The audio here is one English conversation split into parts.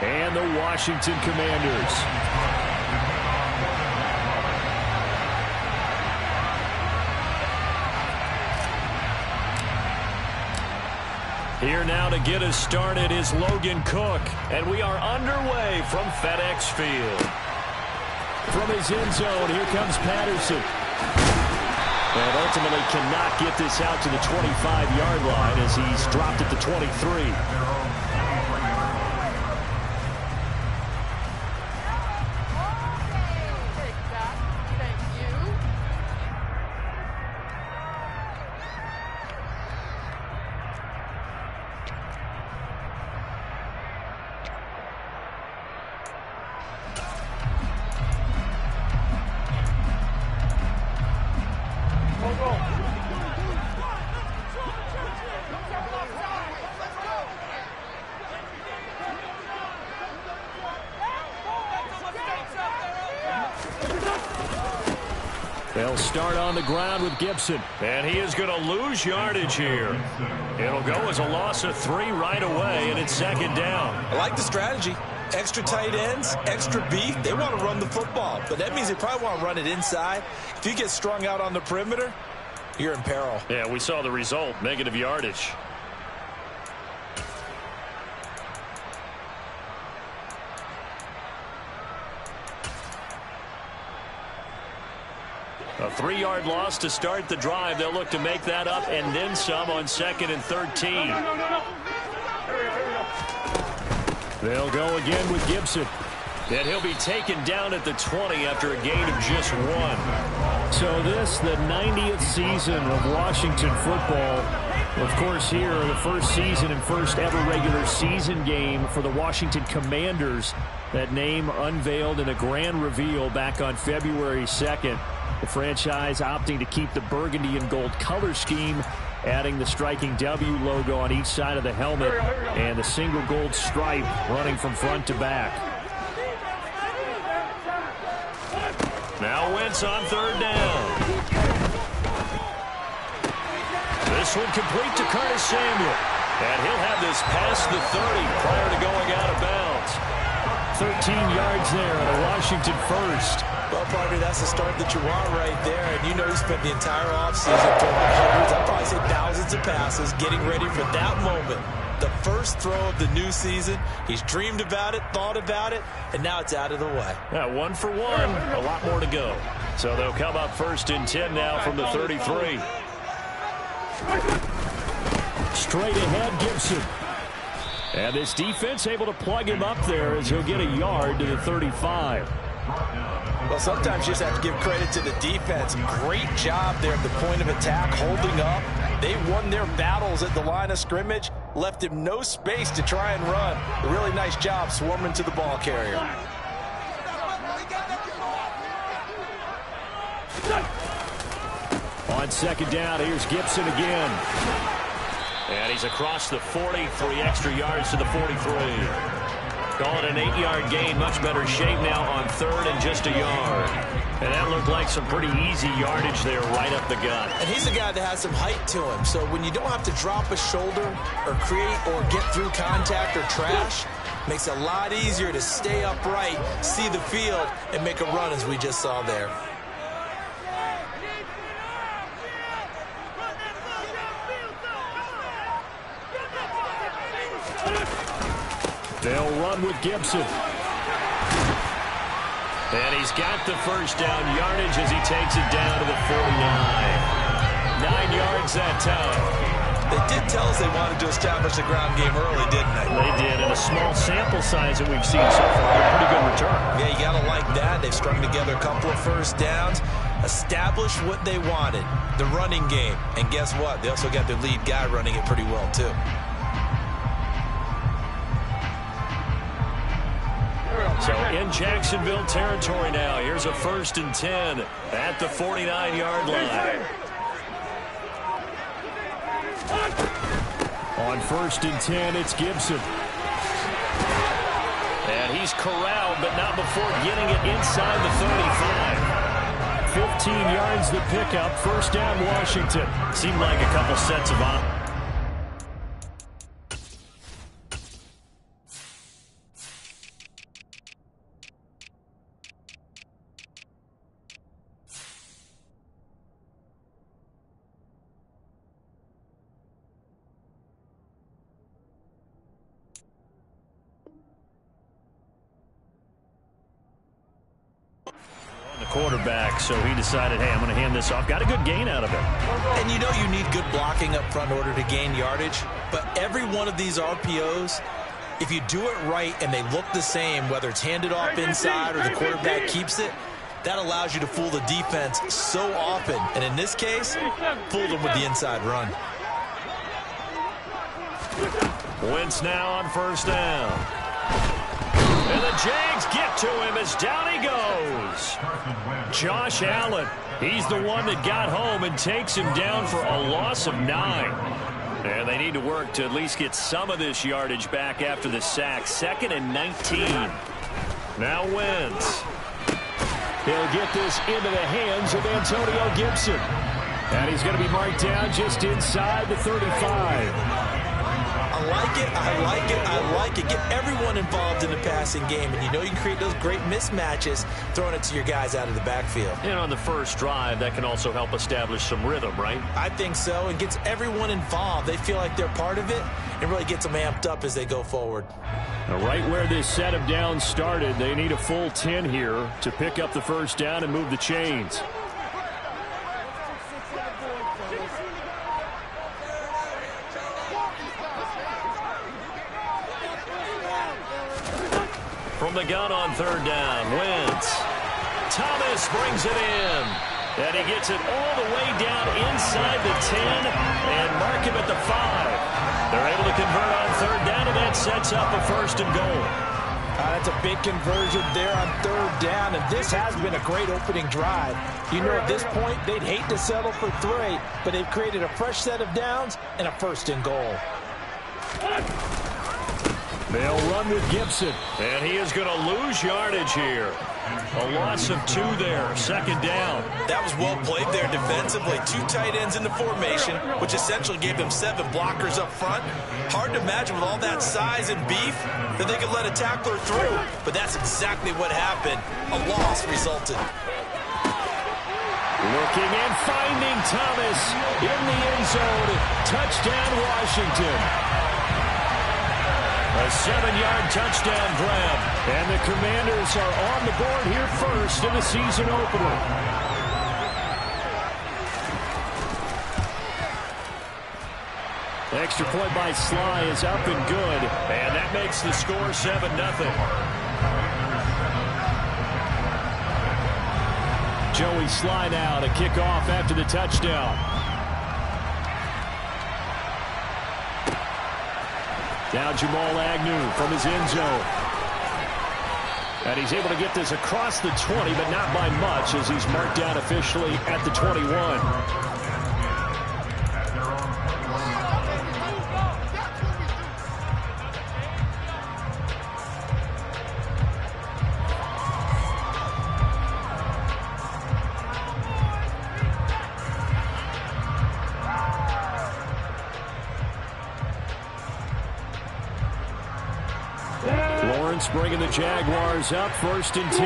and the Washington Commanders. Here now to get us started is Logan Cook, and we are underway from FedEx Field. From his end zone, here comes Patterson. And ultimately cannot get this out to the 25-yard line as he's dropped at the 23. They'll start on the ground with Gibson. And he is going to lose yardage here. It'll go as a loss of 3 right away, and it's second down. I like the strategy. Extra tight ends, extra beef. They want to run the football, but that means they probably want to run it inside. If you get strung out on the perimeter, you're in peril. Yeah, we saw the result, negative yardage. A 3-yard loss to start the drive. They'll look to make that up and then some on 2nd and 13. They'll go again with Gibson. And he'll be taken down at the 20 after a gain of just 1. So this, the 90th season of Washington football. Of course, here, the first season and first ever regular season game for the Washington Commanders. That name unveiled in a grand reveal back on February 2nd. The franchise opting to keep the burgundy and gold color scheme, adding the striking W logo on each side of the helmet and the single gold stripe running from front to back. Now Wentz on 3rd down. This one complete to Curtis Samuel. And he'll have this past the 30 prior to going out of bounds. 13 yards there on a Washington first. Well, partner, that's the start that you want right there. And you know he spent the entire offseason throwing hundreds, I'd probably say thousands of passes, getting ready for that moment. The first throw of the new season. He's dreamed about it, thought about it, and now it's out of the way. Yeah, 1 for 1. A lot more to go. So they'll come up 1st and 10 now from the 33. Straight ahead, Gibson. And this defense able to plug him up there as he'll get a yard to the 35. Well, sometimes you just have to give credit to the defense. Great job there at the point of attack, holding up. They won their battles at the line of scrimmage, left him no space to try and run. A really nice job swarming to the ball carrier. On 2nd down, here's Gibson again. And he's across the 40, 3 extra yards to the 43. Call it an 8-yard gain. Much better shape now on 3rd and just a yard. And that looked like some pretty easy yardage there right up the gut. And he's a guy that has some height to him. So when you don't have to drop a shoulder or create or get through contact or trash, makes it a lot easier to stay upright, see the field, and make a run as we just saw there. They'll run with Gibson. And he's got the first down yardage as he takes it down to the 49. 9 yards that time. They did tell us they wanted to establish the ground game early, didn't they? They did, and a small sample size that we've seen so far. A pretty good return. Yeah, you got to like that. They've strung together a couple of first downs, established what they wanted, the running game. And guess what? They also got their lead guy running it pretty well, too. So in Jacksonville territory now. Here's a 1st and 10 at the 49-yard line. On 1st and 10, it's Gibson. And he's corralled, but not before getting it inside the 35. 15 yards the pickup. 1st down, Washington. Seemed like a couple sets of on. quarterback, so he decided, hey, I'm going to hand this off. Got a good gain out of it. And you know you need good blocking up front in order to gain yardage, but every one of these RPOs, if you do it right and they look the same, whether it's handed off inside or the quarterback keeps it, that allows you to fool the defense so often. And in this case, fooled them with the inside run. Wentz now on first down. And the Jags get to him as down he goes. Josh Allen, he's the one that got home and takes him down for a loss of 9. And they need to work to at least get some of this yardage back after the sack. 2nd and 19. Now Wentz. He'll get this into the hands of Antonio Gibson. And he's going to be marked down just inside the 35. I like it, I like it, I like it. Get everyone involved in the passing game, and you know you can create those great mismatches throwing it to your guys out of the backfield. And on the first drive, that can also help establish some rhythm, right? I think so, and gets everyone involved. They feel like they're part of it, and really gets them amped up as they go forward. Now, right where this set of downs started, they need a full 10 here to pick up the first down and move the chains. From the gun on third down, Wentz. Thomas brings it in. And he gets it all the way down inside the 10 and mark him at the 5. They're able to convert on third down, and that sets up a 1st and goal. That's a big conversion there on third down, and this has been a great opening drive. You know, at this point, they'd hate to settle for 3, but they've created a fresh set of downs and a 1st and goal. They'll run with Gibson, and he is going to lose yardage here. A loss of 2 there, 2nd down. That was well played there defensively. 2 tight ends in the formation, which essentially gave them 7 blockers up front. Hard to imagine with all that size and beef that they could let a tackler through, but that's exactly what happened. A loss resulted. Looking and finding Thomas in the end zone. Touchdown, Washington. A 7-yard touchdown grab. And the Commanders are on the board here first in the season opener. Extra point by Sly is up and good. And that makes the score 7-0. Joey Sly now to kick off after the touchdown. Now Jamal Agnew from his end zone. And he's able to get this across the 20, but not by much as he's marked down officially at the 21. Bringing the Jaguars up 1st and 10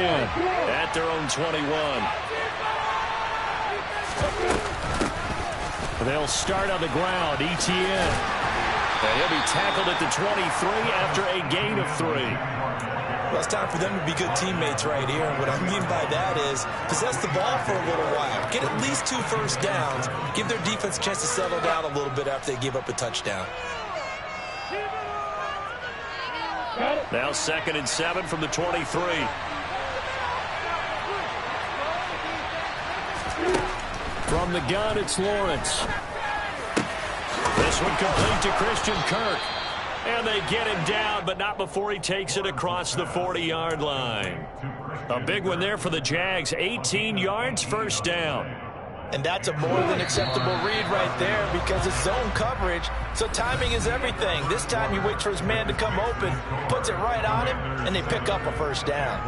at their own 21. They'll start on the ground. Etienne. And he'll be tackled at the 23 after a gain of 3. Well, it's time for them to be good teammates right here. And what I mean by that is possess the ball for a little while. Get at least 2 first downs. Give their defense a chance to settle down a little bit after they give up a touchdown. Now 2nd and 7 from the 23. From the gun, it's Lawrence. This one complete to Christian Kirk. And they get him down, but not before he takes it across the 40-yard line. A big one there for the Jags. 18 yards, 1st down. And that's a more than acceptable read right there because it's zone coverage, so timing is everything. This time he waits for his man to come open, puts it right on him, and they pick up a 1st down.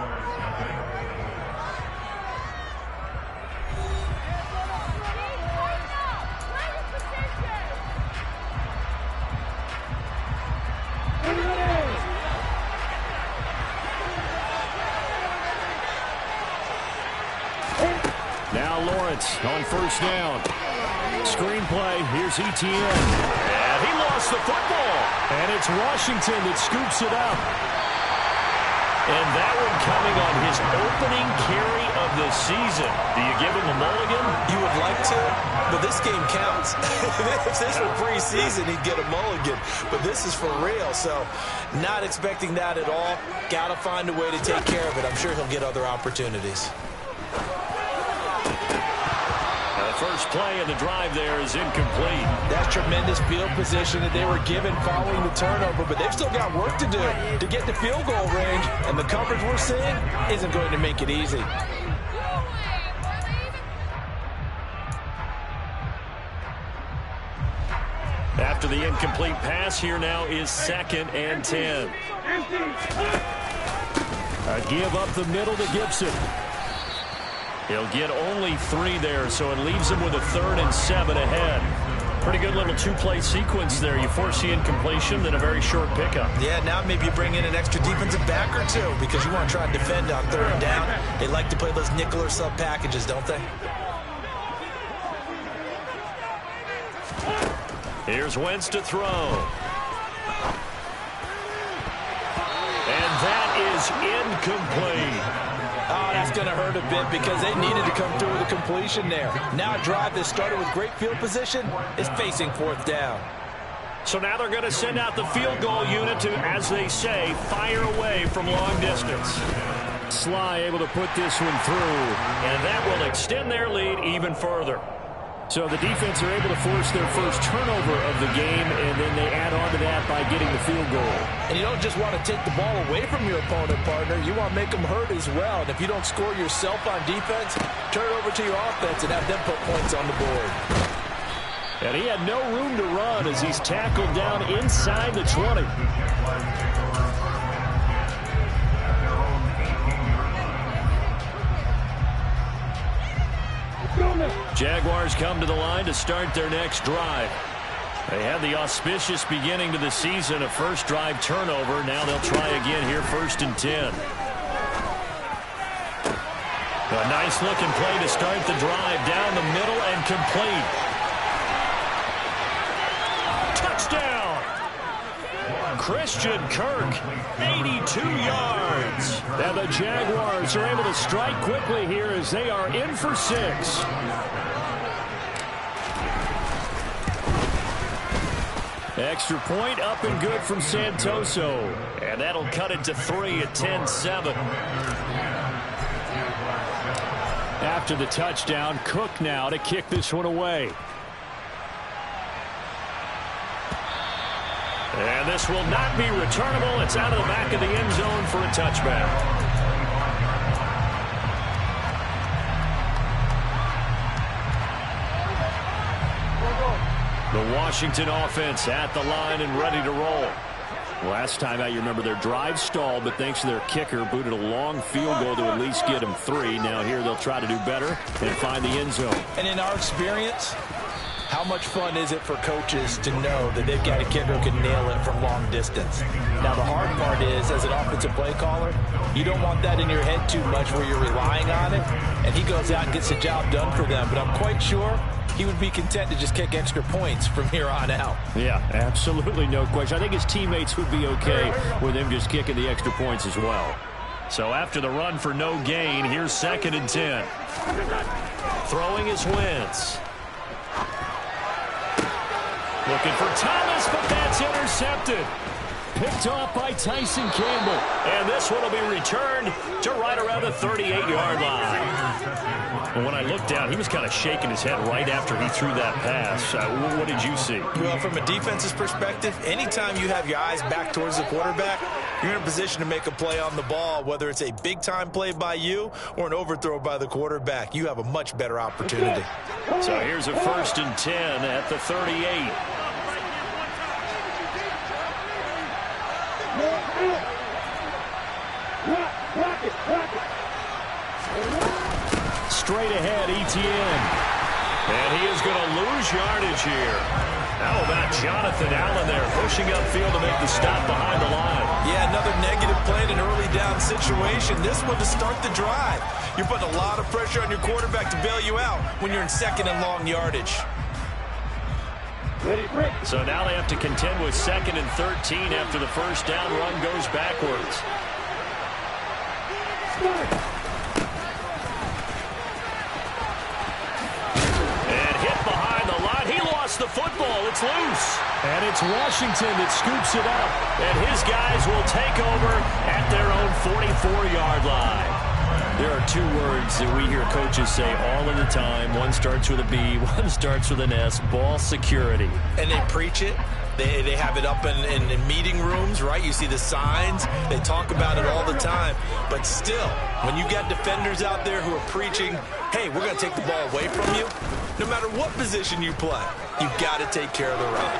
Now Lawrence on 1st down. Screenplay, here's Etienne. And he lost the football. And it's Washington that scoops it up. And that one coming on his opening carry of the season. Do you give him a mulligan? You would like to, but this game counts. If this were preseason, he'd get a mulligan. But this is for real, so not expecting that at all. Got to find a way to take care of it. I'm sure he'll get other opportunities. First play of the drive there is incomplete. That's tremendous field position that they were given following the turnover, but they've still got work to do to get to field goal range, and the coverage we're seeing isn't going to make it easy. After the incomplete pass, here now is 2nd and 10. A give up the middle to Gibson. He'll get only 3 there, so it leaves him with a 3rd and 7 ahead. Pretty good little 2-play sequence there. You force the incompletion, then a very short pickup. Yeah, now maybe you bring in an extra defensive back or two because you want to try and defend on 3rd and down. They like to play those nickel or sub packages, don't they? Here's Wentz to throw. And that is incomplete. Oh, that's going to hurt a bit because they needed to come through with a completion there. Now a drive that started with great field position is facing 4th down. So now they're going to send out the field goal unit to, as they say, fire away from long distance. Sly able to put this one through, and that will extend their lead even further. So the defense are able to force their first turnover of the game, and then they add on to that by getting the field goal. And you don't just want to take the ball away from your opponent, partner. You want to make them hurt as well. And if you don't score yourself on defense, turn it over to your offense and have them put points on the board. And he had no room to run as he's tackled down inside the 20. Jaguars come to the line to start their next drive. They had the auspicious beginning to the season, a first drive turnover. Now they'll try again here, 1st and 10. A nice looking play to start the drive down the middle and complete. Touchdown! Christian Kirk, 82 yards. And the Jaguars are able to strike quickly here as they are in for 6. Extra point up and good from Santoso. And that'll cut it to 3 at 10-7. After the touchdown, Cook now to kick this one away. And this will not be returnable. It's out of the back of the end zone for a touchback. The Washington offense at the line and ready to roll. Last time out, you remember their drive stalled, but thanks to their kicker, booted a long field goal to at least get them 3. Now here they'll try to do better and find the end zone. And in our experience, how much fun is it for coaches to know that they've got a kicker who can nail it from long distance? Now, the hard part is, as an offensive play caller, you don't want that in your head too much where you're relying on it, and he goes out and gets the job done for them. But I'm quite sure he would be content to just kick extra points from here on out. Yeah, absolutely no question. I think his teammates would be okay with him just kicking the extra points as well. So after the run for no gain, here's 2nd and 10. Throwing is Wentz. Looking for Thomas, but that's intercepted. Picked off by Tyson Campbell. And this one will be returned to right around the 38-yard line. And when I looked down, he was kind of shaking his head right after he threw that pass. What did you see? Well, from a defense's perspective, anytime you have your eyes back towards the quarterback, you're in a position to make a play on the ball, whether it's a big-time play by you or an overthrow by the quarterback. You have a much better opportunity. So here's a 1st and 10 at the 38. Straight ahead, Etienne. And he is going to lose yardage here. How about Jonathan Allen there pushing upfield to make the stop behind the line? Yeah, another negative play in an early down situation. This one to start the drive. You're putting a lot of pressure on your quarterback to bail you out when you're in 2nd and long yardage. So now they have to contend with 2nd and 13 after the first down run goes backwards. And hit behind the line. He lost the football. It's loose. And it's Washington that scoops it up. And his guys will take over at their own 44-yard line. There are two words that we hear coaches say all of the time. One starts with a B, one starts with an S. Ball security. And they preach it. They have it up in meeting rooms, right? You see the signs. They talk about it all the time. But still, when you got defenders out there who are preaching, hey, we're going to take the ball away from you, no matter what position you play, you've got to take care of the rock.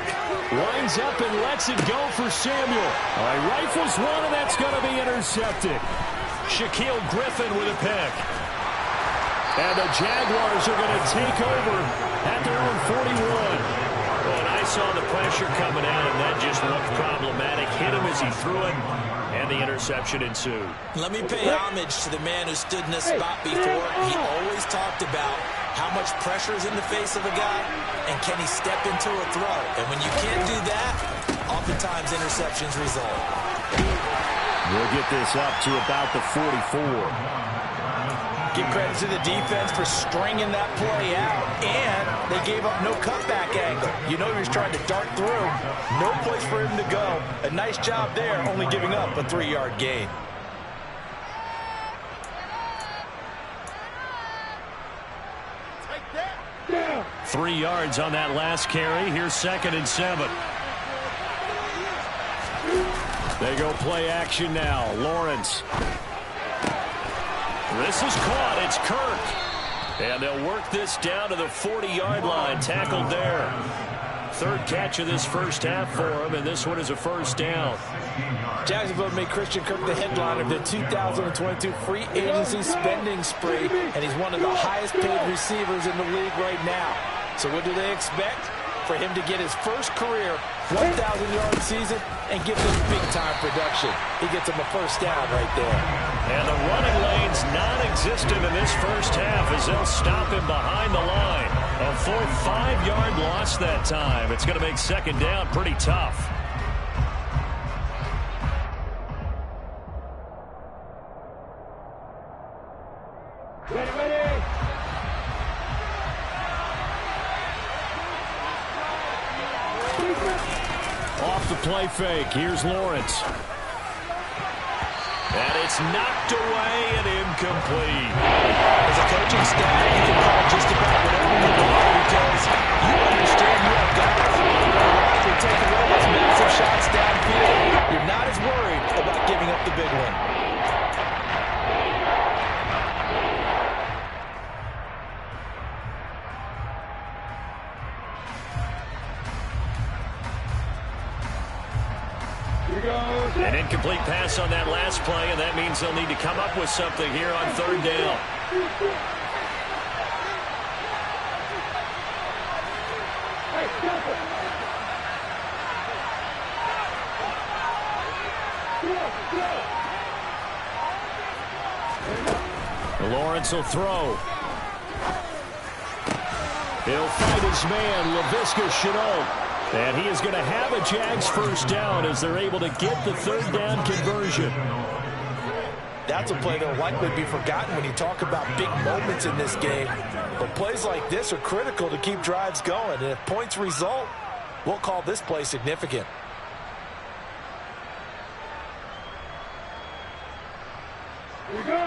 Winds up and lets it go for Samuel. All right, rifles one, and that's going to be intercepted. Shaquille Griffin with a pick. And the Jaguars are going to take over at their own 41. And I saw the pressure coming out, and that just looked problematic. Hit him as he threw it, and the interception ensued. Let me pay homage to the man who stood in this spot before. He always talked about how much pressure is in the face of a guy, and can he step into a throw. And when you can't do that, oftentimes interceptions result. We'll get this up to about the 44. Give credit to the defense for stringing that play out, and they gave up no cutback angle. You know he was trying to dart through. No place for him to go. A nice job there, only giving up a 3-yard gain. Take that. 3 yards on that last carry. Here's 2nd and 7. They go play action now. Lawrence. This is caught. It's Kirk. And they'll work this down to the 40-yard line. Tackled there. 3rd catch of this first half for him, and this one is a first down. Jacksonville made Christian Kirk the headline of their 2022 free agency spending spree, and he's one of the highest-paid receivers in the league right now. So what do they expect? For him to get his first career 1,000-yard season and give them big-time production. He gets him a first down right there. And the running lane's non-existent in this first half as they'll stop him behind the line. A full 5-yard loss that time. It's going to make 2nd down pretty tough. Ready. Off the play fake. Here's Lawrence. And it's knocked away and incomplete. As a coaching staff, you can call just about whatever you want because you understand you have guys who can take away those massive shots downfield. You're not as worried about giving up the big one. An incomplete pass on that last play, and that means they'll need to come up with something here on 3rd down. Lawrence will throw. He'll fight his man, Laviska Shenault. And he is going to have a Jags first down as they're able to get the 3rd down conversion. That's a play that will likely be forgotten when you talk about big moments in this game. But plays like this are critical to keep drives going. And if points result, we'll call this play significant. Here we go.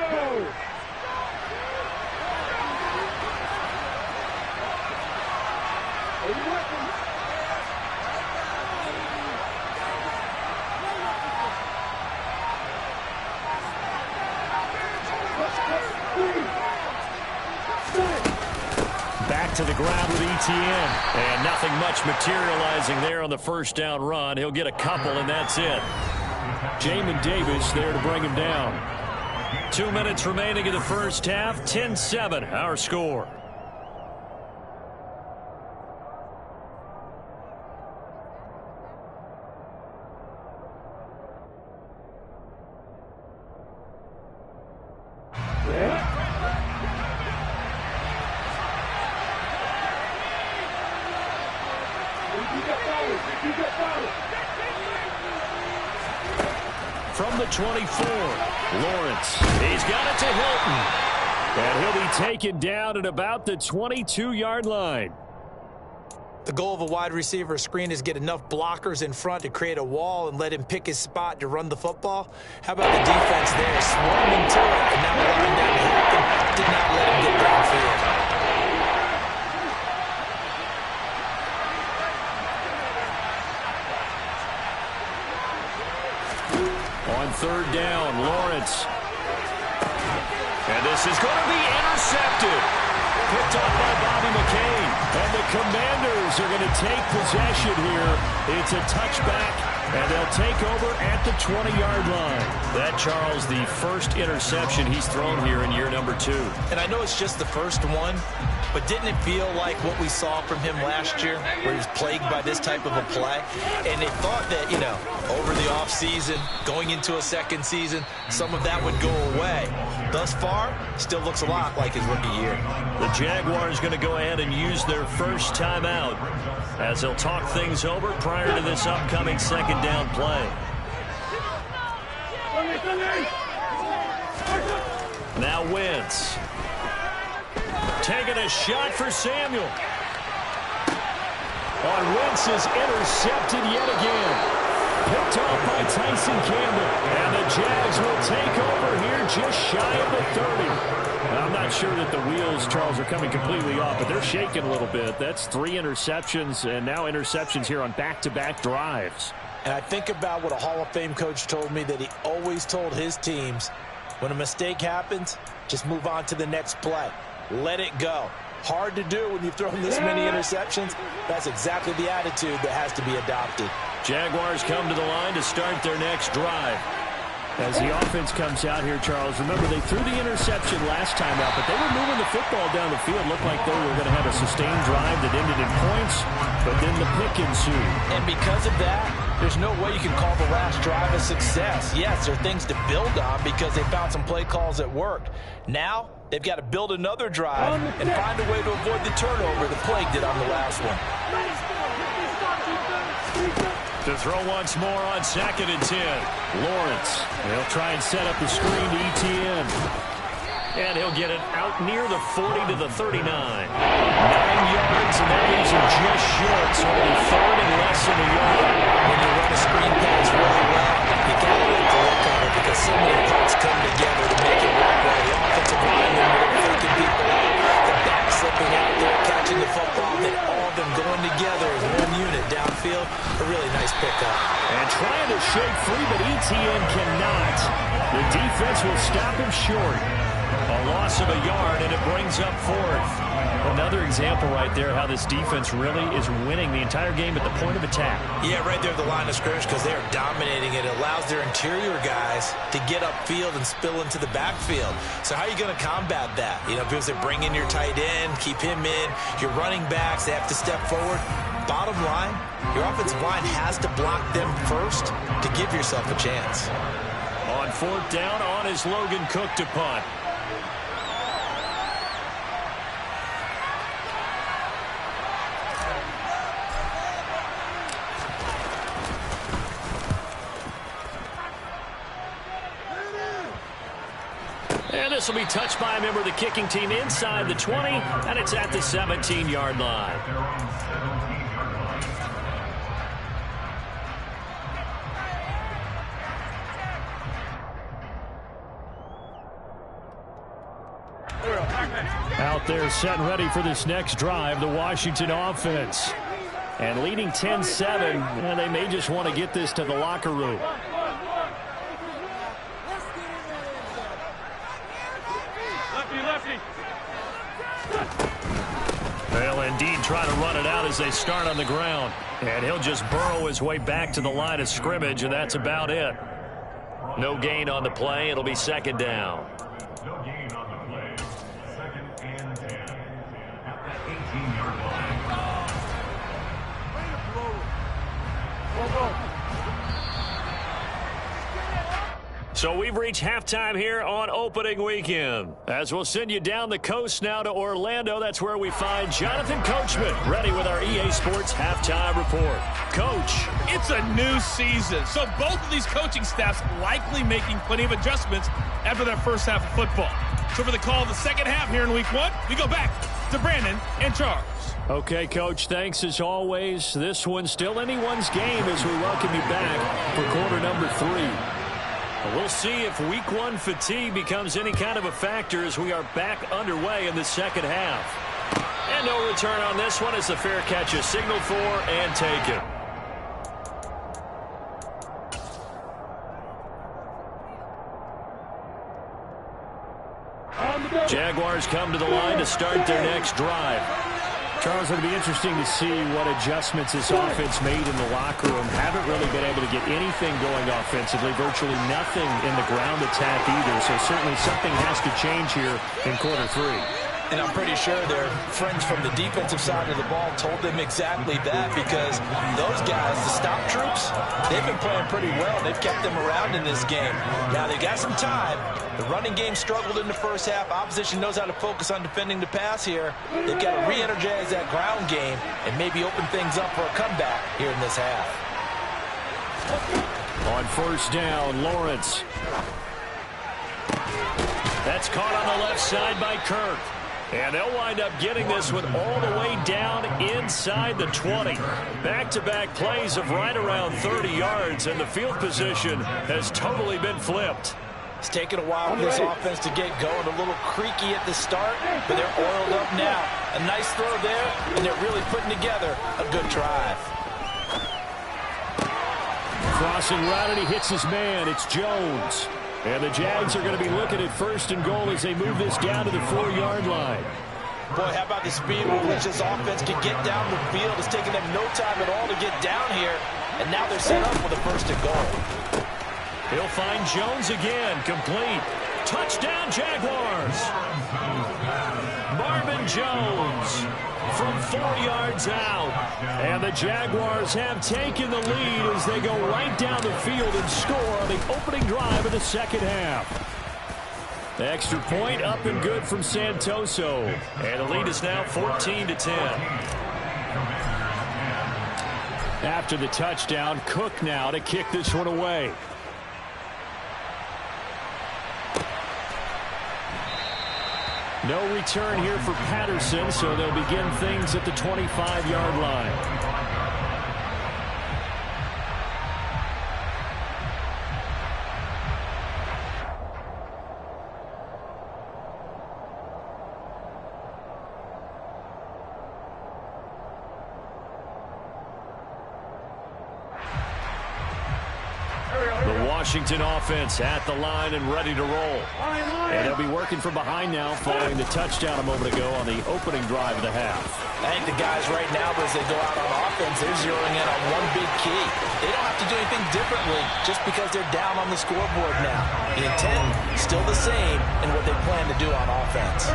Back to the ground with Etienne. And nothing much materializing there on the first down run. He'll get a couple, and that's it. Jamin Davis there to bring him down. 2 minutes remaining in the first half. 10-7, our score. From the at 24. Lawrence, he's got it to Hilton. And he'll be taken down at about the 22-yard line. The goal of a wide receiver screen is get enough blockers in front to create a wall and let him pick his spot to run the football. How about the defense there, swarming to it, and now allowing that to happen, did not let him get downfield. On third down, Lawrence. And this is going to be intercepted. Picked up by Bobby McCain. And the Commanders are going to take possession here. It's a touchback, and they'll take over at the 20-yard line. That, Charles, the first interception he's thrown here in year number 2. And I know it's just the first one, but didn't it feel like what we saw from him last year, where he was plagued by this type of a play? And they thought that, you know, over the offseason, going into a second season, some of that would go away. Thus far, still looks a lot like his rookie year. The Jaguars going to go ahead and use their first timeout as they'll talk things over prior to this upcoming second down play. Now Wentz. Taking a shot for Samuel. On Wentz is intercepted yet again. Picked off by Tyson Campbell. And the Jags will take over here just shy of the 30. I'm not sure that the wheels, Charles, are coming completely off, but they're shaking a little bit. That's 3 interceptions, and now interceptions here on back-to-back drives. And I think about what a Hall of Fame coach told me, that he always told his teams, when a mistake happens, just move on to the next play. Let it go. Hard to do when you've thrown this many interceptions. That's exactly the attitude that has to be adopted. Jaguars come to the line to start their next drive. As the offense comes out here, Charles, remember they threw the interception last time out, but they were moving the football down the field. Looked like they were going to have a sustained drive that ended in points, but then the pick ensued. And because of that, there's no way you can call the last drive a success. Yes, there are things to build on because they found some play calls that worked. Now, they've got to build another drive and find a way to avoid the turnover the plague did on the last one. To throw once more on 2nd and 10. Lawrence. He'll try and set up the screen to ETN. And he'll get it out near the 40 to the 39. 9 yards, and that leaves him just short. So it'll be 3rd and less than a yard. When you run a screen pass really well, you got to let the look on it because so many parts come together to make it work well. The offensive linemen are faking people out. The back slipping out there, catching the football. They all of them going together as one unit downfield. A really nice pickup. And trying to shake free, but ETN cannot. The defense will stop him short. A loss of a yard, and it brings up 4th. Another example right there how this defense really is winning the entire game at the point of attack. Yeah, right there at the line of scrimmage because they are dominating it. It allows their interior guys to get upfield and spill into the backfield. So how are you going to combat that? You know, because they bring in your tight end, keep him in. Your running backs, they have to step forward. Bottom line, your offensive line has to block them first to give yourself a chance. On 4th down, on is Logan Cook to punt. And this will be touched by a member of the kicking team inside the 20, and it's at the 17-yard line. Out there set and ready for this next drive, the Washington offense. And leading 10-7, and they may just want to get this to the locker room. They'll indeed try to run it out as they start on the ground. And he'll just burrow his way back to the line of scrimmage, and that's about it. No gain on the play. It'll be 2nd down. No gain on the play. 2nd and 10 at the 18-yard line. So we've reached halftime here on opening weekend. As we'll send you down the coast now to Orlando, that's where we find Jonathan Coachman ready with our EA Sports halftime report. Coach. It's a new season, so both of these coaching staffs likely making plenty of adjustments after their first half of football. So for the call of the second half here in week 1, we go back to Brandon and Charles. Okay, Coach, thanks as always. This one's still anyone's game as we welcome you back for quarter number 3. We'll see if week 1 fatigue becomes any kind of a factor as we are back underway in the second half. And no return on this one as the fair catch is signaled for and taken. Jaguars come to the line to start their next drive. Charles, it'll be interesting to see what adjustments this offense made in the locker room. Haven't really been able to get anything going offensively, virtually nothing in the ground attack either. So certainly something has to change here in quarter 3. And I'm pretty sure their friends from the defensive side of the ball told them exactly that, because those guys, the stop troops, they've been playing pretty well. They've kept them around in this game. Now, they got some time. The running game struggled in the first half. Opposition knows how to focus on defending the pass here. They've got to re-energize that ground game and maybe open things up for a comeback here in this half. On first down, Lawrence. That's caught on the left side by Kirk. And they'll wind up getting this one all the way down inside the 20. Back-to-back plays of right around 30 yards, and the field position has totally been flipped. It's taken a while for this offense to get going. A little creaky at the start, but they're oiled up now. A nice throw there, and they're really putting together a good drive. Crossing route, and he hits his man. It's Jones. And the Jags are going to be looking at first and goal as they move this down to the 4-yard line. Boy, how about the speed with which this offense can get down the field? It's taken them no time at all to get down here, and now they're set up with a first and goal. He'll find Jones again, complete. Touchdown, Jaguars. Marvin Jones from 4 yards out. And the Jaguars have taken the lead as they go right down the field and score on the opening drive of the second half. The extra point up and good from Santoso. And the lead is now 14-10. After the touchdown, Cook now to kick this one away. No return here for Patterson, so they'll begin things at the 25-yard line. Washington offense at the line and ready to roll. And they'll be working from behind now following the touchdown a moment ago on the opening drive of the half. I think the guys right now, as they go out on offense, they're zeroing in on one big key. They don't have to do anything differently just because they're down on the scoreboard now. The intent still the same in what they plan to do on offense.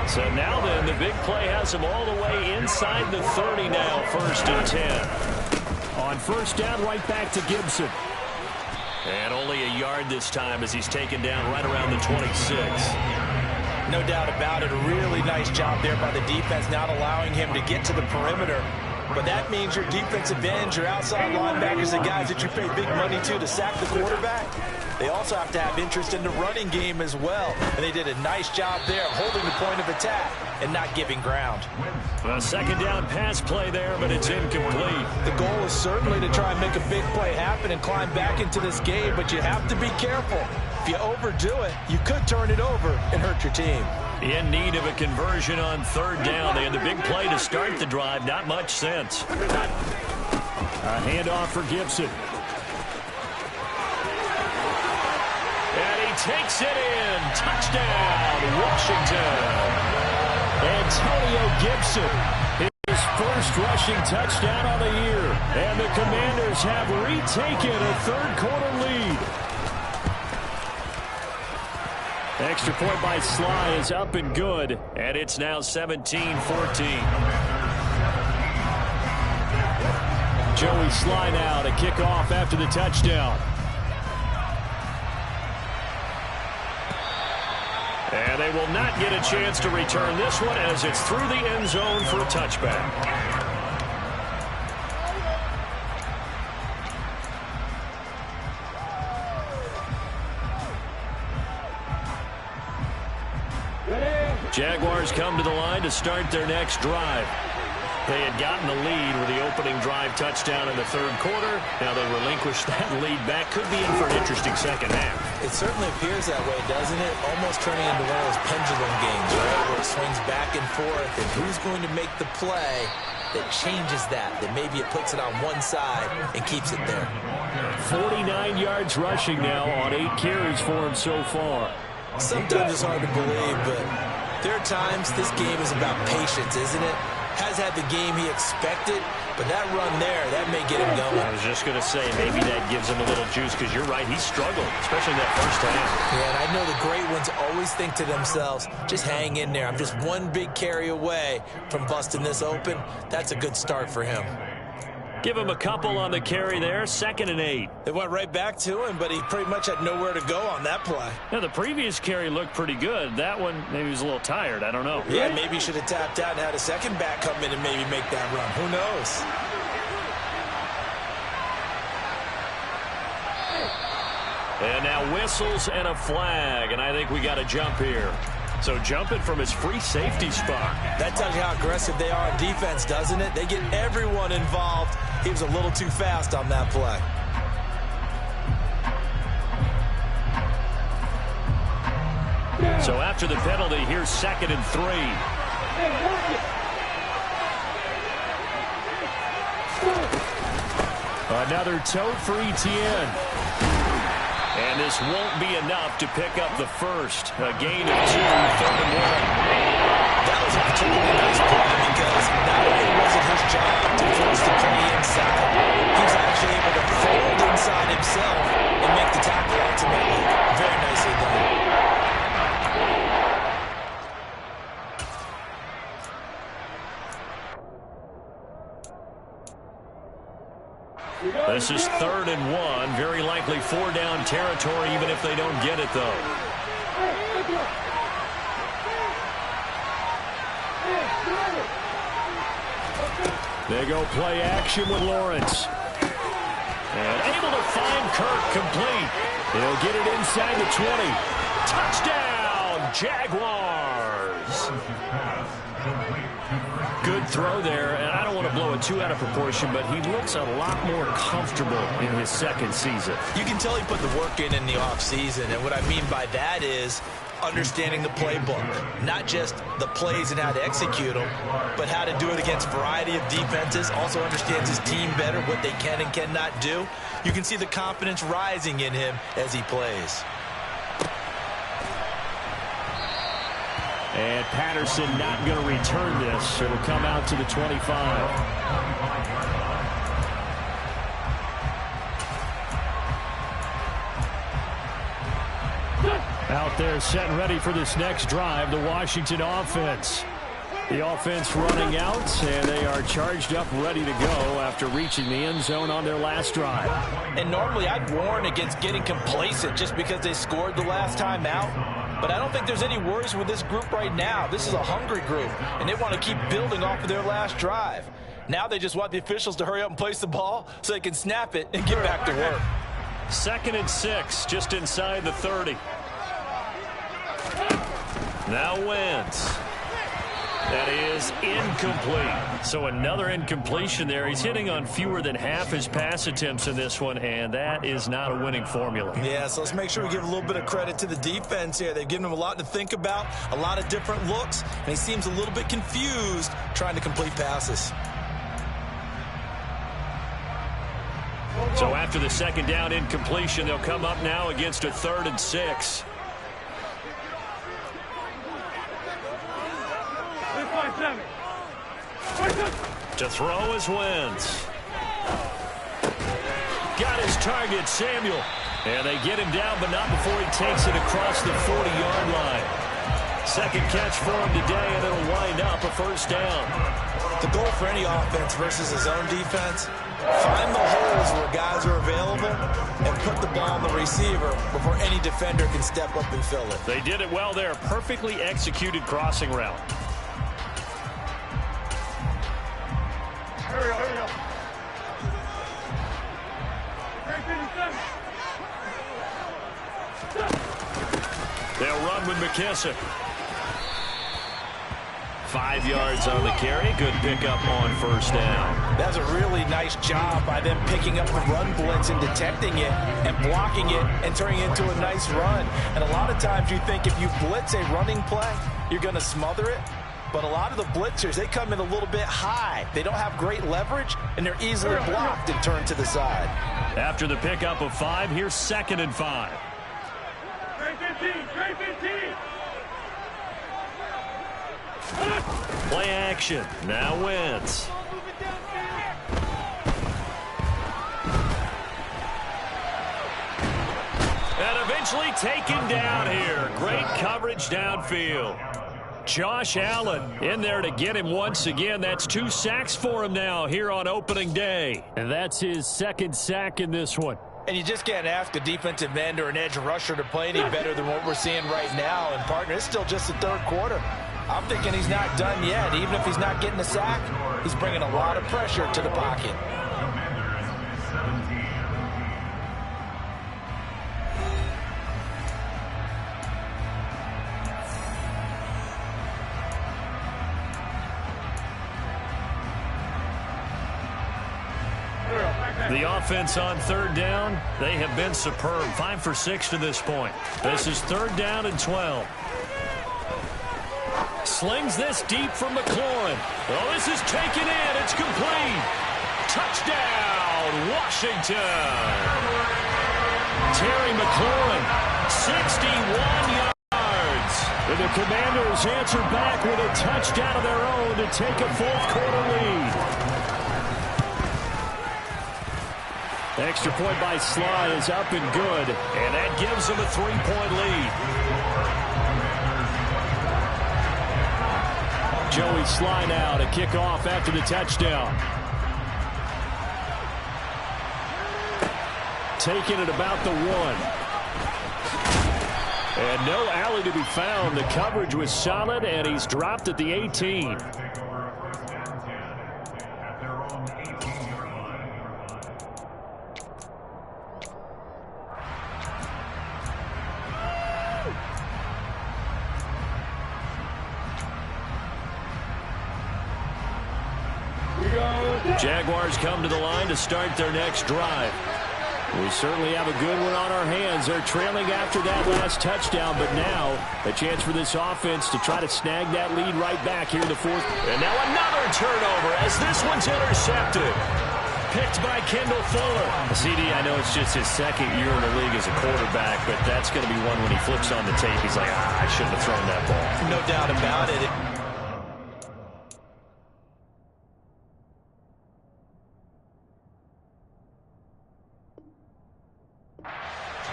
So now then, the big play has them all the way inside the 30 now, 1st and 10. On first down, right back to Gibson. And only a yard this time as he's taken down right around the 26. No doubt about it. A really nice job there by the defense, not allowing him to get to the perimeter. But that means your defensive ends, your outside linebackers, the guys that you pay big money to sack the quarterback, they also have to have interest in the running game as well. And they did a nice job there of holding the point of attack and not giving ground. A second down pass play there, but it's incomplete. The goal is certainly to try and make a big play happen and climb back into this game, but you have to be careful. If you overdo it, you could turn it over and hurt your team. In need of a conversion on third down. They had the big play to start the drive. Not much sense. A handoff for Gibson. And he takes it in. Touchdown, Washington. Antonio Gibson, his first rushing touchdown on the year. And the Commanders have retaken a third-quarter lead. Extra point by Sly is up and good, and it's now 17-14. Joey Sly now to kick off after the touchdown. And they will not get a chance to return this one as it's through the end zone for a touchback. Jaguars come to the line to start their next drive. They had gotten the lead with the opening drive touchdown in the third quarter. Now they relinquish that lead back. Could be in for an interesting second half. It certainly appears that way, doesn't it? Almost turning into one of those pendulum games, right? Where it swings back and forth. And who's going to make the play that changes that maybe it puts it on one side and keeps it there? 49 yards rushing now on 8 carries for him so far. Sometimes it's hard to believe, but there are times this game is about patience, isn't it? Has had the game he expected, but that run there, that may get him going. I was just going to say, maybe that gives him a little juice, because you're right, he struggled, especially in that first half. Yeah, and I know the great ones always think to themselves, just hang in there. I'm just one big carry away from busting this open. That's a good start for him. Give him a couple on the carry there, 2nd and 8. It went right back to him, but he pretty much had nowhere to go on that play. Now, the previous carry looked pretty good. That one, maybe he was a little tired. I don't know. Yeah, maybe he should have tapped out and had a second back come in and maybe make that run. Who knows? And now whistles and a flag, and I think we got a jump here. So jumping from his free safety spot. That tells you how aggressive they are on defense, doesn't it? They get everyone involved. He was a little too fast on that play. So after the penalty, here's 2nd and 3. Another tote for Etienne. And this won't be enough to pick up the first. A gain of 2, 3rd and 1. That was a particularly nice play because not only was it his job to force the play inside, he was actually able to fold inside himself and make the tackle ultimately. Very nicely done. This is 3rd and 1. Very likely 4-down territory, even if they don't get it, though. They go play action with Lawrence. And able to find Kirk complete. He'll get it inside the 20. Touchdown, Jaguars. Good throw there, and I don't want to blow it too out of proportion, but he looks a lot more comfortable in his second season. You can tell he put the work in the offseason, and what I mean by that is understanding the playbook. Not just the plays and how to execute them, but how to do it against a variety of defenses. Also understands his team better, what they can and cannot do. You can see the confidence rising in him as he plays. And Patterson not going to return this. It'll come out to the 25. Out there set and ready for this next drive, the Washington offense. The offense running out, and they are charged up, ready to go after reaching the end zone on their last drive. And normally I'd warn against getting complacent just because they scored the last time out. But I don't think there's any worries with this group right now. This is a hungry group, and they want to keep building off of their last drive. Now they just want the officials to hurry up and place the ball so they can snap it and get back to work. 2nd and 6, just inside the 30. Now Wentz. That is incomplete. So another incompletion there. He's hitting on fewer than half his pass attempts in this one, and that is not a winning formula. Yeah, so let's make sure we give a little bit of credit to the defense here. They've given him a lot to think about, a lot of different looks, and he seems a little bit confused trying to complete passes. So after the 2nd down incompletion, they'll come up now against a 3rd and 6. To throw is Wentz. Got his target, Samuel. And they get him down, but not before he takes it across the 40-yard line. 2nd catch for him today, and it'll wind up a 1st down. The goal for any offense versus his own defense Find the holes where guys are available and put the ball on the receiver before any defender can step up and fill it. They did it well there. Perfectly executed crossing route. They'll run with McKissick. 5 yards on the carry. Good pickup on first down. That's a really nice job by them picking up the run blitz and detecting it and blocking it and turning it into a nice run. And a lot of times you think if you blitz a running play, you're going to smother it. But a lot of the blitzers, they come in a little bit high. They don't have great leverage, and they're easily blocked and turned to the side. After the pickup of 5, here's 2nd and 5. Play action. Now Wentz. And eventually taken down here. Great coverage downfield. Josh Allen in there to get him once again. That's 2 sacks for him now here on opening day. And that's his 2nd sack in this one. And you just can't ask a defensive end or an edge rusher to play any better than what we're seeing right now. And, partner, it's still just the 3rd quarter. I'm thinking he's not done yet. Even if he's not getting a sack, he's bringing a lot of pressure to the pocket. The offense on 3rd down, they have been superb. 5 for 6 to this point. This is 3rd down and 12. Slings this deep from McLaurin. Oh, this is taken in. It's complete. Touchdown, Washington. Terry McLaurin, 61 yards. And the Commanders answer back with a touchdown of their own to take a 4th quarter lead. Extra point by Sly is up and good, and that gives them a 3-point lead. Joey Sly now to kick off after the touchdown. Taking it about the 1. And no alley to be found. The coverage was solid, and he's dropped at the 18. Jaguars come to the line to start their next drive. We certainly have a good one on our hands. They're trailing after that last touchdown, but now a chance for this offense to try to snag that lead right back here in the 4th. And now another turnover as this one's intercepted. Picked by Kendall Fuller. CD, I know it's just his 2nd year in the league as a quarterback, but that's going to be one when he flips on the tape. He's like, I shouldn't have thrown that ball. No doubt about it.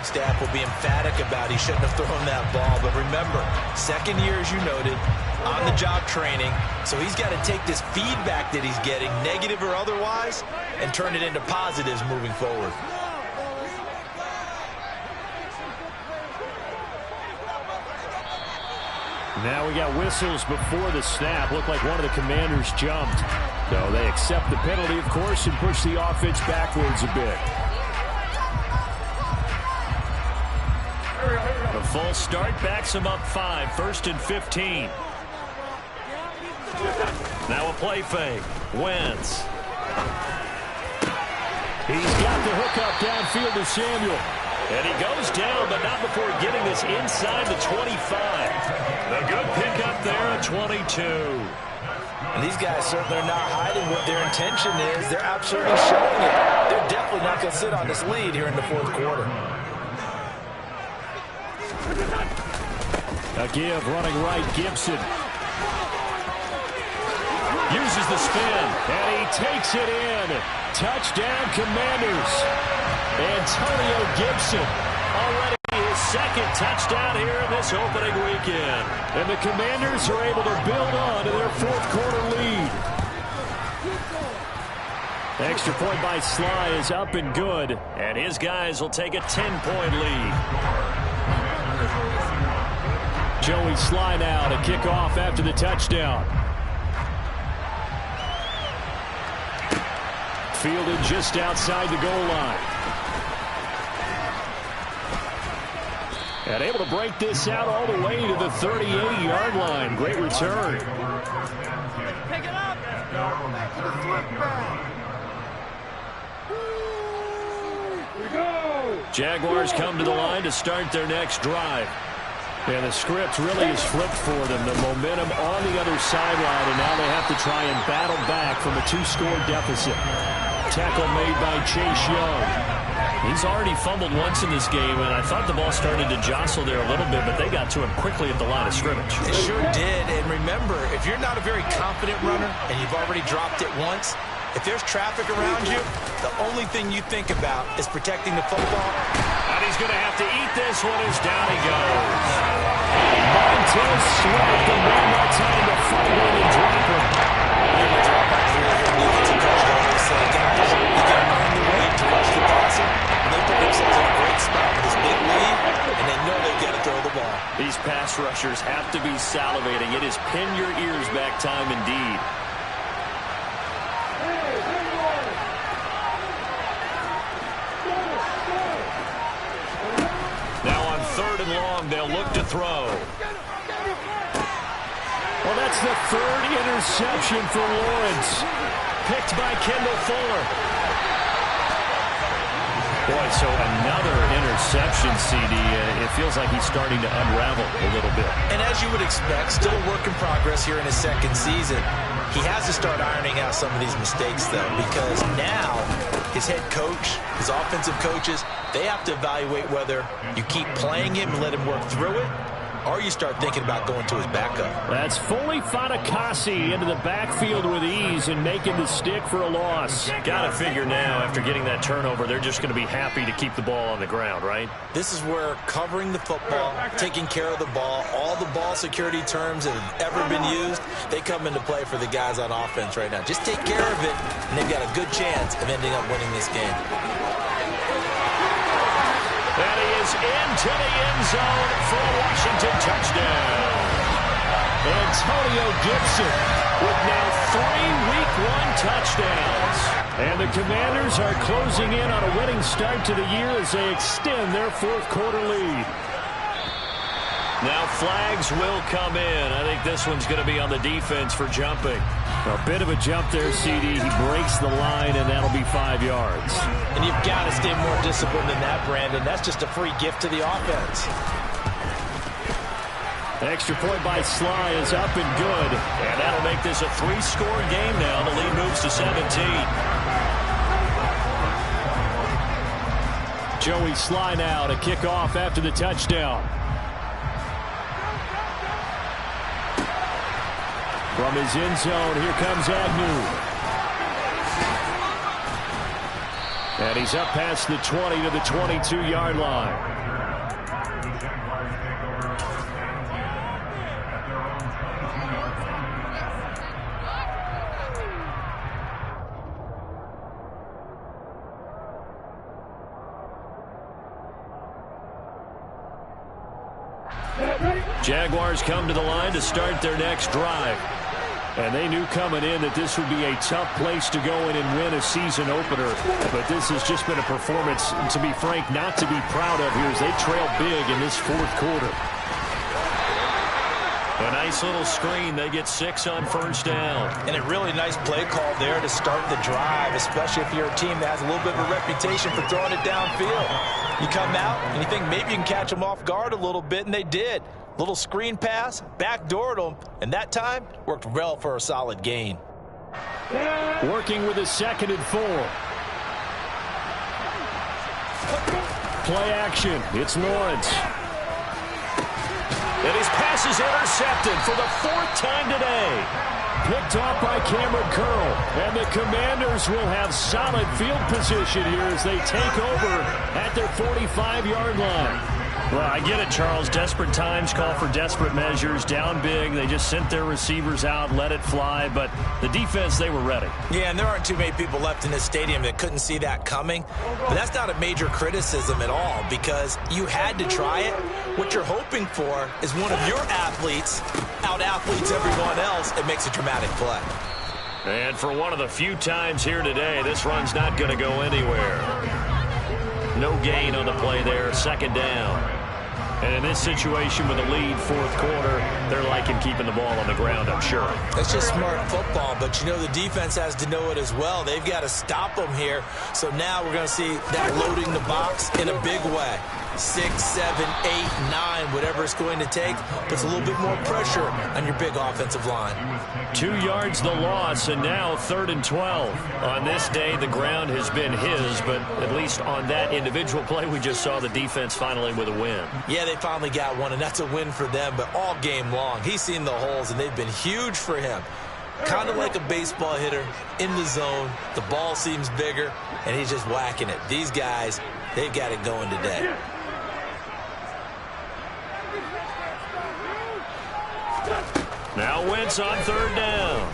Staff will be emphatic about he shouldn't have thrown that ball. But remember, 2nd year, as you noted, on-the-job training. So he's got to take this feedback that he's getting, negative or otherwise, and turn it into positives moving forward. Now we got whistles before the snap. Looked like one of the Commanders jumped. So they accept the penalty, of course, and push the offense backwards a bit. The full start backs him up 5. 1st and 15. Now a play fake. Wentz. He's got the hook up downfield to Samuel. And he goes down, but not before getting this inside the 25. A good pickup there at 22. And these guys certainly are not hiding what their intention is. They're absolutely showing it. They're definitely not going to sit on this lead here in the 4th quarter. A give running right, Gibson. Uses the spin, and he takes it in. Touchdown, Commanders. Antonio Gibson, already his 2nd touchdown here in this opening weekend. And the Commanders are able to build on to their 4th quarter lead. Extra point by Sly is up and good. And his guys will take a 10-point lead. Joey Sly now to kick off after the touchdown. Fielded just outside the goal line. And able to break this out all the way to the 38-yard line. Great return. Pick it up. Back to the flip back. Jaguars come to the line to start their next drive. And the script really is flipped for them. The momentum on the other sideline, and now they have to try and battle back from a 2-score deficit. Tackle made by Chase Young. He's already fumbled once in this game, and I thought the ball started to jostle there a little bit, but they got to him quickly at the line of scrimmage. It sure did, and remember, if you're not a very confident runner and you've already dropped it once, if there's traffic around you, the only thing you think about is protecting the football. And he's going to have to eat this one as down he goes. Montez Sweat, the one more time to fight in and drop him. Say, guys, you got to earn the right to rush the passer. And they put themselves in a great spot with this big lead, and they know they've got to throw the ball. These pass rushers have to be salivating. It is pin your ears back time indeed. Now on 3rd and long, they'll look to throw. Well, that's the 3rd interception for Lawrence. Picked by Kendall Fuller. Boy, so another interception, CD. It feels like he's starting to unravel a little bit. And as you would expect, still a work in progress here in his 2nd season. He has to start ironing out some of these mistakes, though, because now his head coach, his offensive coaches, they have to evaluate whether you keep playing him and let him work through it, or you start thinking about going to his backup. That's Foley Fatukasi into the backfield with ease and making the stick for a loss. Got to figure now, after getting that turnover, they're just going to be happy to keep the ball on the ground, right? This is where covering the football, taking care of the ball, all the ball security terms that have ever been used, they come into play for the guys on offense right now. Just take care of it, and they've got a good chance of ending up winning this game. And he is into the end zone for a Washington touchdown. Antonio Gibson with now 3 Week 1 touchdowns. And the Commanders are closing in on a winning start to the year as they extend their 4th quarter lead. Now flags will come in. I think this one's going to be on the defense for jumping. A bit of a jump there, CD. He breaks the line, and that'll be 5 yards. And you've got to stay more disciplined than that, Brandon. That's just a free gift to the offense. Extra point by Sly is up and good. And that'll make this a 3-score game now. The lead moves to 17. Joey Sly now to kick off after the touchdown. From his end zone, here comes Agnew. And he's up past the 20 to the 22-yard line. Jaguars come to the line to start their next drive. And they knew coming in that this would be a tough place to go in and win a season opener. But this has just been a performance, to be frank, not to be proud of here as they trail big in this 4th quarter. A nice little screen. They get 6 on 1st down. And a really nice play call there to start the drive, especially if you're a team that has a little bit of a reputation for throwing it downfield. You come out and you think maybe you can catch them off guard a little bit, and they did. Little screen pass, backdoored them, and that time worked well for a solid gain. Working with a 2nd and 4. Play action. It's Lawrence. And his pass is intercepted for the 4th time today. Picked off by Cameron Curl. And the Commanders will have solid field position here as they take over at their 45-yard line. Well, I get it, Charles. Desperate times call for desperate measures. Down big, they just sent their receivers out, let it fly. But the defense, they were ready. Yeah, and there aren't too many people left in this stadium that couldn't see that coming. But that's not a major criticism at all because you had to try it. What you're hoping for is one of your athletes out-athletes everyone else and makes a dramatic play. And for one of the few times here today, this run's not going to go anywhere. No gain on the play there, second down. And in this situation with a lead fourth quarter, they're liking keeping the ball on the ground, I'm sure. That's just smart football, but you know the defense has to know it as well. They've got to stop them here. So now we're going to see that loading the box in a big way. 6, 7, 8, 9, whatever it's going to take, puts a little bit more pressure on your big offensive line. 2 yards the loss, and now 3rd and 12. On this day, the ground has been his, but at least on that individual play, we just saw the defense finally with a win. Yeah, they finally got one, and that's a win for them, but all game long, he's seen the holes, and they've been huge for him. Kind of like a baseball hitter in the zone. The ball seems bigger, and he's just whacking it. These guys, they've got it going today. Now Wentz on 3rd down.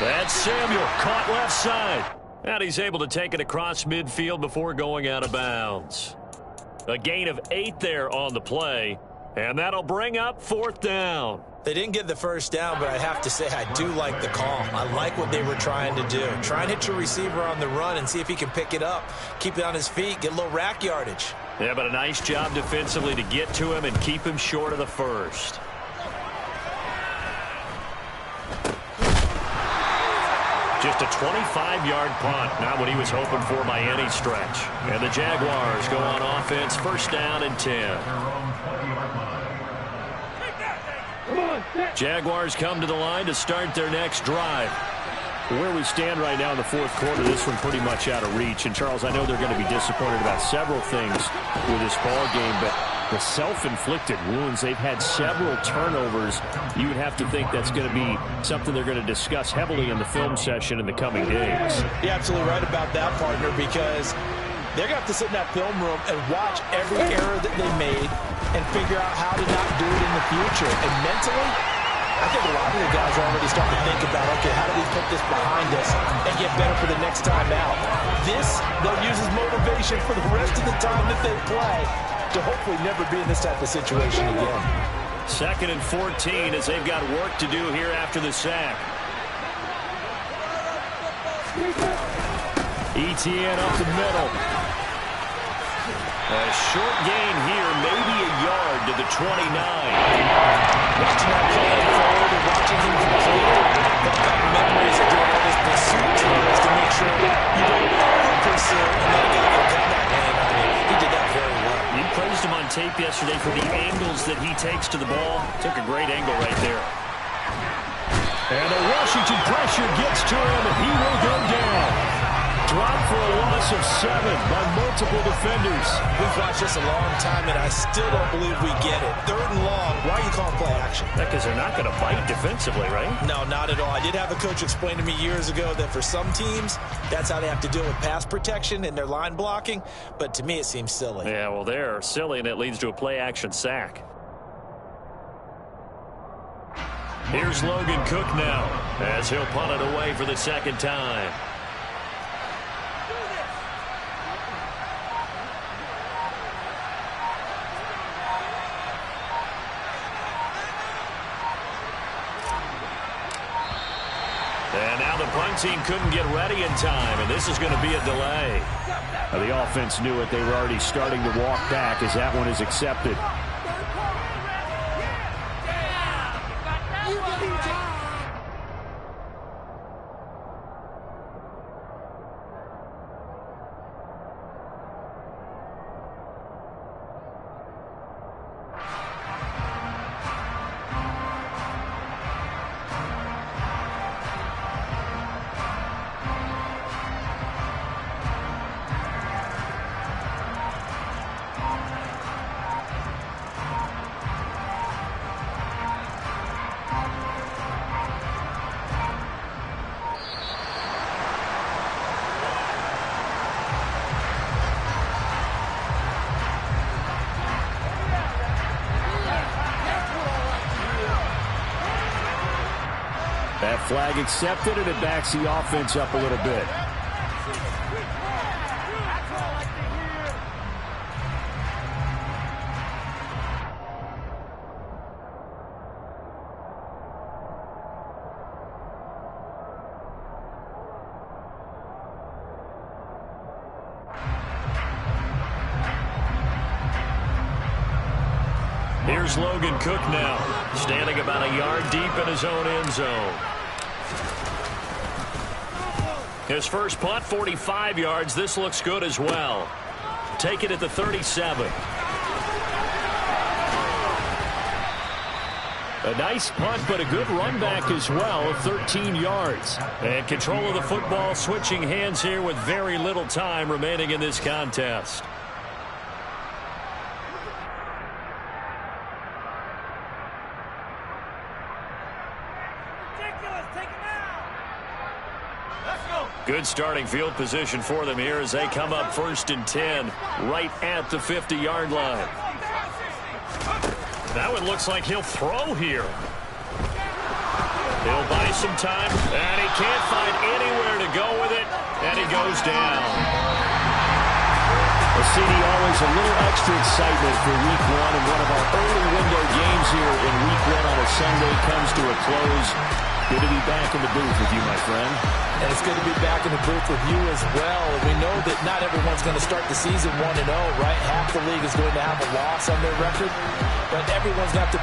That's Samuel, caught left side. And he's able to take it across midfield before going out of bounds. A gain of 8 there on the play, and that'll bring up 4th down. They didn't get the first down, but I have to say I do like the call. I like what they were trying to do. Try and hit your receiver on the run and see if he can pick it up. Keep it on his feet, get a little rack yardage. Yeah, but a nice job defensively to get to him and keep him short of the first. Just a 25-yard punt, not what he was hoping for by any stretch. And the Jaguars go on offense, 1st down and 10. Jaguars come to the line to start their next drive. Where we stand right now in the fourth quarter, this one pretty much out of reach. And, Charles, I know they're going to be disappointed about several things with this ball game, but the self-inflicted wounds, they've had several turnovers. You would have to think that's going to be something they're going to discuss heavily in the film session in the coming days. You're absolutely right about that, partner, because they're going to have to sit in that film room and watch every error that they made and figure out how to not do it in the future. And mentally, I think a lot of the guys are already starting to think about, okay, how do we put this behind us and get better for the next time out? This, they'll use as motivation for the rest of the time that they play to hopefully never be in this type of situation again. 2nd and 14 as they've got work to do here after the sack. Etienne up the middle. A short gain here, maybe a yard to the 29. Watching that play unfold and watching him complete it, I've got memories of doing all this pursuit drills to make sure you don't over-pursue and let a guy get got that hand on you. He did that very well. You praised him on tape yesterday for the angles that he takes to the ball. Took a great angle right there. And the Washington pressure gets to him, and he will go down. Dropped for a loss of 7 by multiple defenders. We've watched this a long time, and I still don't believe we get it. 3rd and long, why are you calling play action? Because they're not going to bite defensively, right? No, not at all. I did have a coach explain to me years ago that for some teams, that's how they have to deal with pass protection and their line blocking. But to me, it seems silly. Yeah, well, they're silly, and it leads to a play-action sack. Here's Logan Cook now, as he'll punt it away for the 2nd time. And now the punt team couldn't get ready in time, and this is going to be a delay. Now, the offense knew it. They were already starting to walk back as that one is accepted. That flag accepted, and it backs the offense up a little bit. Here's Logan Cook now, standing about a yard deep in his own end zone. His first punt, 45 yards. This looks good as well. Take it at the 37. A nice punt, but a good run back as well, 13 yards. And control of the football, switching hands here with very little time remaining in this contest. Good starting field position for them here as they come up 1st and 10, right at the 50-yard line. That one looks like he'll throw here. He'll buy some time, and he can't find anywhere to go with it, and he goes down. Well, CD, always a little extra excitement for Week 1, and one of our early window games here in Week 1 on a Sunday comes to a close. Good to be back in the booth with you, my friend. And it's good to be back in the booth with you as well. We know that not everyone's going to start the season 1-0, right? Half the league is going to have a loss on their record, but everyone's going to have to